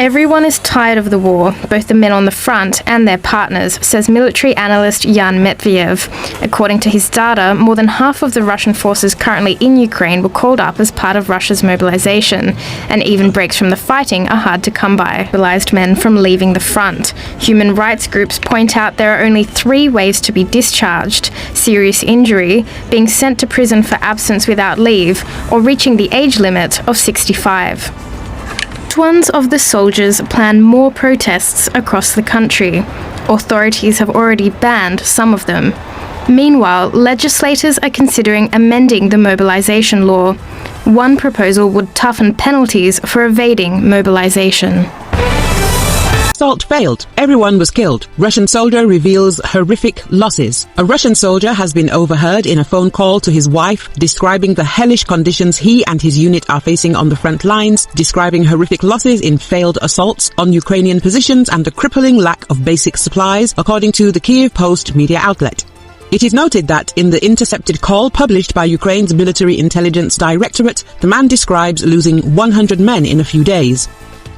Everyone is tired of the war, both the men on the front and their partners, says military analyst Yan Matviev. According to his data, more than half of the Russian forces currently in Ukraine were called up as part of Russia's mobilization, and even breaks from the fighting are hard to come by. Mobilized men from leaving the front. Human rights groups point out there are only 3 ways to be discharged: serious injury, being sent to prison for absence without leave, or reaching the age limit of 65. Ones of the soldiers plan more protests across the country. Authorities have already banned some of them. Meanwhile, legislators are considering amending the mobilization law. One proposal would toughen penalties for evading mobilization. Assault failed. Everyone was killed. Russian soldier reveals horrific losses. A Russian soldier has been overheard in a phone call to his wife, describing the hellish conditions he and his unit are facing on the front lines, describing horrific losses in failed assaults on Ukrainian positions and a crippling lack of basic supplies, according to the Kyiv Post media outlet. It is noted that in the intercepted call published by Ukraine's Military Intelligence Directorate, the man describes losing 100 men in a few days.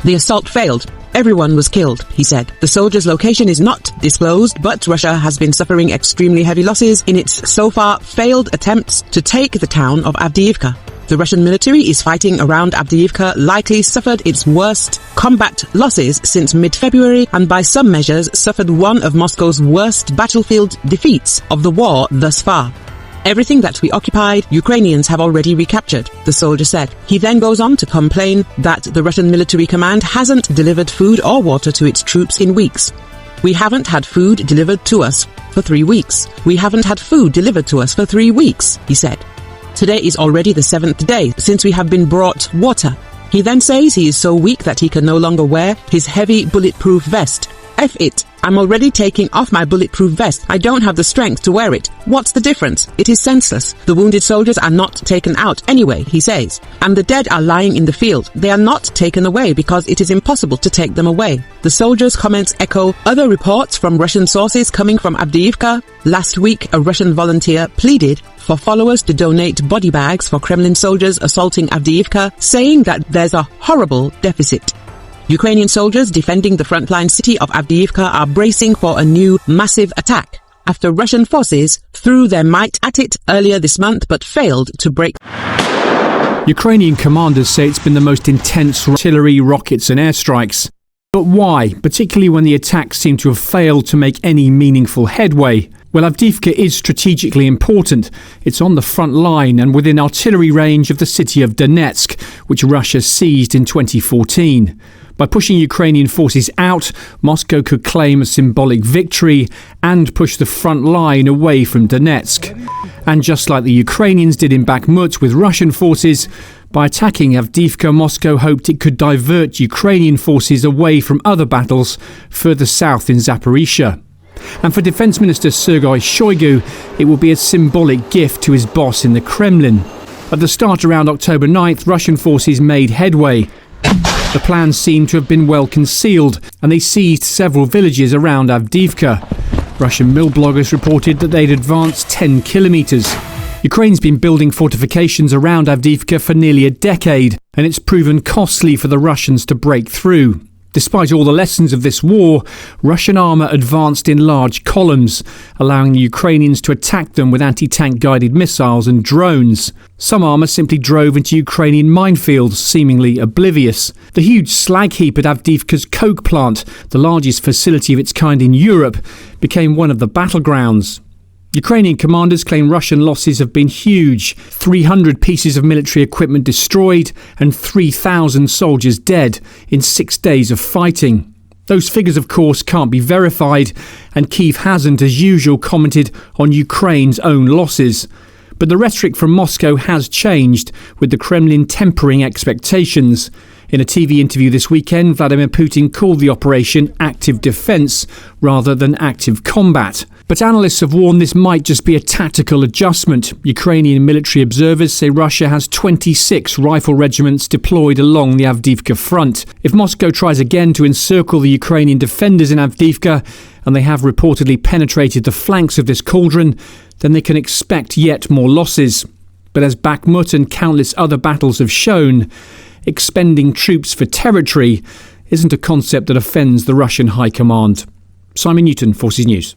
The assault failed. Everyone was killed, he said. The soldier's location is not disclosed, but Russia has been suffering extremely heavy losses in its so far failed attempts to take the town of Avdiivka. The Russian military is fighting around Avdiivka, likely suffered its worst combat losses since mid-February, and by some measures suffered one of Moscow's worst battlefield defeats of the war thus far. Everything that we occupied, Ukrainians have already recaptured, the soldier said. He then goes on to complain that the Russian military command hasn't delivered food or water to its troops in weeks. We haven't had food delivered to us for 3 weeks. We haven't had food delivered to us for 3 weeks, he said. Today is already the 7th day since we have been brought water. He then says he is so weak that he can no longer wear his heavy bulletproof vest. F it. I'm already taking off my bulletproof vest. I don't have the strength to wear it. What's the difference? It is senseless. The wounded soldiers are not taken out anyway, he says. And the dead are lying in the field. They are not taken away because it is impossible to take them away. The soldiers' comments echo other reports from Russian sources coming from Avdiivka. Last week, a Russian volunteer pleaded for followers to donate body bags for Kremlin soldiers assaulting Avdiivka, saying that there's a horrible deficit. Ukrainian soldiers defending the frontline city of Avdiivka are bracing for a new massive attack after Russian forces threw their might at it earlier this month but failed to break. Ukrainian commanders say it's been the most intense artillery, rockets and airstrikes. But why, particularly when the attacks seem to have failed to make any meaningful headway? Well, Avdiivka is strategically important. It's on the front line and within artillery range of the city of Donetsk, which Russia seized in 2014. By pushing Ukrainian forces out, Moscow could claim a symbolic victory and push the front line away from Donetsk. And just like the Ukrainians did in Bakhmut with Russian forces, by attacking Avdiivka, Moscow hoped it could divert Ukrainian forces away from other battles further south in Zaporizhia. And for Defence Minister Sergei Shoigu, it will be a symbolic gift to his boss in the Kremlin. At the start around October 9th, Russian forces made headway. The plans seemed to have been well concealed, and they seized several villages around Avdiivka. Russian mill bloggers reported that they'd advanced 10 kilometres. Ukraine's been building fortifications around Avdiivka for nearly a decade, and it's proven costly for the Russians to break through. Despite all the lessons of this war, Russian armour advanced in large columns, allowing the Ukrainians to attack them with anti-tank guided missiles and drones. Some armour simply drove into Ukrainian minefields, seemingly oblivious. The huge slag heap at Avdiivka's coke plant, the largest facility of its kind in Europe, became one of the battlegrounds. Ukrainian commanders claim Russian losses have been huge: 300 pieces of military equipment destroyed and 3,000 soldiers dead in 6 days of fighting. Those figures, of course, can't be verified, and Kyiv hasn't, as usual, commented on Ukraine's own losses. But the rhetoric from Moscow has changed, with the Kremlin tempering expectations. In a TV interview this weekend, Vladimir Putin called the operation active defence rather than active combat. But analysts have warned this might just be a tactical adjustment. Ukrainian military observers say Russia has 26 rifle regiments deployed along the Avdiivka front. If Moscow tries again to encircle the Ukrainian defenders in Avdiivka, and they have reportedly penetrated the flanks of this cauldron, then they can expect yet more losses. But as Bakhmut and countless other battles have shown, expending troops for territory isn't a concept that offends the Russian High Command. Simon Newton, Forces News.